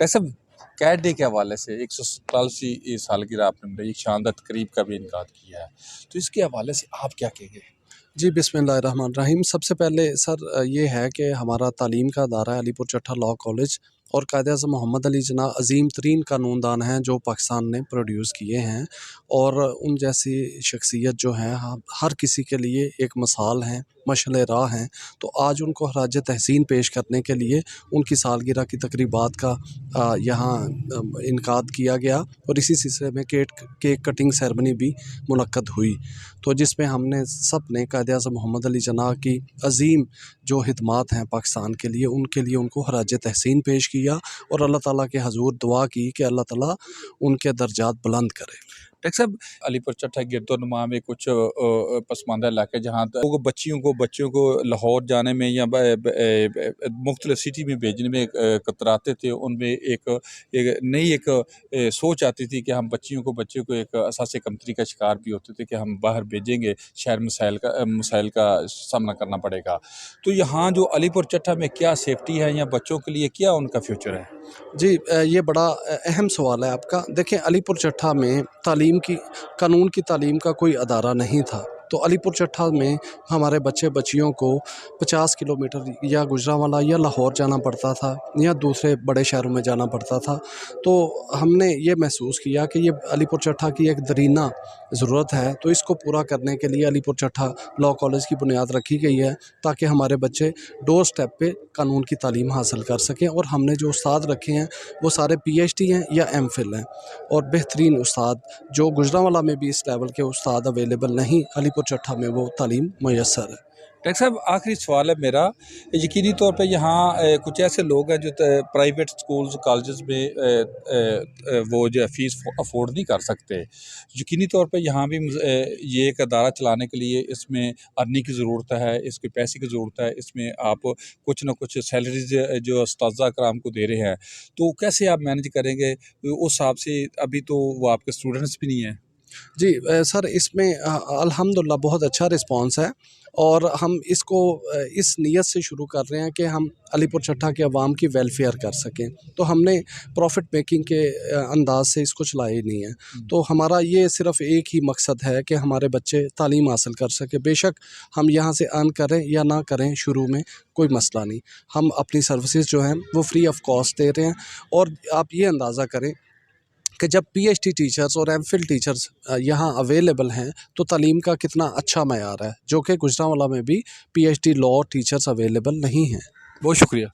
Doctor साहब, cat day के हवाले से 147वीं सालगिरह आपने बताई, एक शानदार तकरीब का भी इनका किया है, तो इसके हवाले से आप क्या कहेंगे? जी, बिस्मिल्लाहिर्रहमानिर्रहीम। सबसे पहले सर ये है कि हमारा तालीम का अदारा है अलीपुर चट्टा लॉ कॉलेज, और कायद-ए-आज़म मोहम्मद अली जिन्ना अज़ीम तरीन कानूनदान हैं जो पाकिस्तान ने प्रोड्यूस किए हैं, और उन जैसी शख्सियत जो है हर किसी के लिए एक मिसाल हैं, मशाल राह हैं। तो आज उनको खराज तहसीन पेश करने के लिए उनकी सालगिरह की तकरीबात का यहाँ इनकाद किया गया, और इसी सिलसिले में केक कटिंग सेरेमनी भी मुनक्कद हुई। तो जिसमें हमने सब ने कायद-ए-आज़म मोहम्मद अली जिन्ना की अज़ीम जो खिदमात हैं पाकिस्तान के लिए उनको खराज तहसीन पेश किया, और अल्लाह ताला के हज़ूर दुआ की कि अल्लाह ताला उनके दर्जात बुलंद करे। डॉक्टर साहब, अलीपुर चट्टा गिरदोनुमा में कुछ पसमानदा इलाके जहाँ बच्चियों को लाहौर जाने में या मुख्तलिफ सिटी में भेजने में कतराते थे, उनमें एक नई सोच आती थी कि हम बच्चों को एक असासे कमतरी का शिकार भी होते थे कि हम बाहर भेजेंगे, शायद मसाइल का सामना करना पड़ेगा। तो यहाँ जो अलीपुर चट्टा में क्या सेफ्टी है या बच्चों के लिए क्या उनका फ्यूचर है? जी, ये बड़ा अहम सवाल है आपका। देखें, अलीपुर चट्टा में कानून की तालीम का कोई अदारा नहीं था, तो अलीपुर चट्टा में हमारे बच्चियों को 50 किलोमीटर या गुजरांवाला या लाहौर जाना पड़ता था, या दूसरे बड़े शहरों में जाना पड़ता था। तो हमने ये महसूस किया कि ये अलीपुर चट्टा की एक दरीना ज़रूरत है, तो इसको पूरा करने के लिए अलीपुर चट्टा लॉ कॉलेज की बुनियाद रखी गई है, ताकि हमारे बच्चे डोर स्टेप पे कानून की तालीम हासिल कर सकें। और हमने जो उस्ताद रखे हैं वो सारे PhD हैं या MPhil हैं, और बेहतरीन उस्ताद जो गुजरांवाला में भी इस लेवल के उस्ताद अवेलेबल नहीं, अलीपुर चट्टा में वो तालीम मुयस्सर है। डॉक्टर साहब, आखिरी सवाल है मेरा। यकीनी तौर पे यहाँ कुछ ऐसे लोग हैं जो प्राइवेट स्कूल्स कॉलेजेस में वो जो है फ़ीस अफोर्ड नहीं कर सकते। यकीनी तौर पे यहाँ भी ये एक अदारा चलाने के लिए इसमें अर्निंग की ज़रूरत है, इसके पैसे की ज़रूरत है, इसमें आप कुछ ना कुछ सैलरीज जो उस्ताज़ा कराम को दे रहे हैं, तो कैसे आप मैनेज करेंगे? उस हिसाब से अभी तो वो आपके स्टूडेंट्स भी नहीं हैं। जी, सर इसमें अल्हम्दुलिल्लाह बहुत अच्छा रिस्पांस है, और हम इसको इस नीयत से शुरू कर रहे हैं कि हम अलीपुर चट्टा के अवाम की वेलफेयर कर सकें। तो हमने प्रॉफिट मेकिंग के अंदाज से इसको चलाया ही नहीं है। तो हमारा ये सिर्फ़ एक ही मकसद है कि हमारे बच्चे तालीम हासिल कर सकें। बेशक हम यहाँ से अर्न करें या ना करें, शुरू में कोई मसला नहीं, हम अपनी सर्विसेज जो हैं वो फ्री ऑफ कॉस्ट दे रहे हैं। और आप ये अंदाज़ा करें कि जब PhD टीचर्स और MPhil टीचर्स यहाँ अवेलेबल हैं, तो तालीम का कितना अच्छा मयार है, जो कि गुजरांवाला में भी PhD लॉ टीचर्स अवेलेबल नहीं हैं। बहुत शुक्रिया।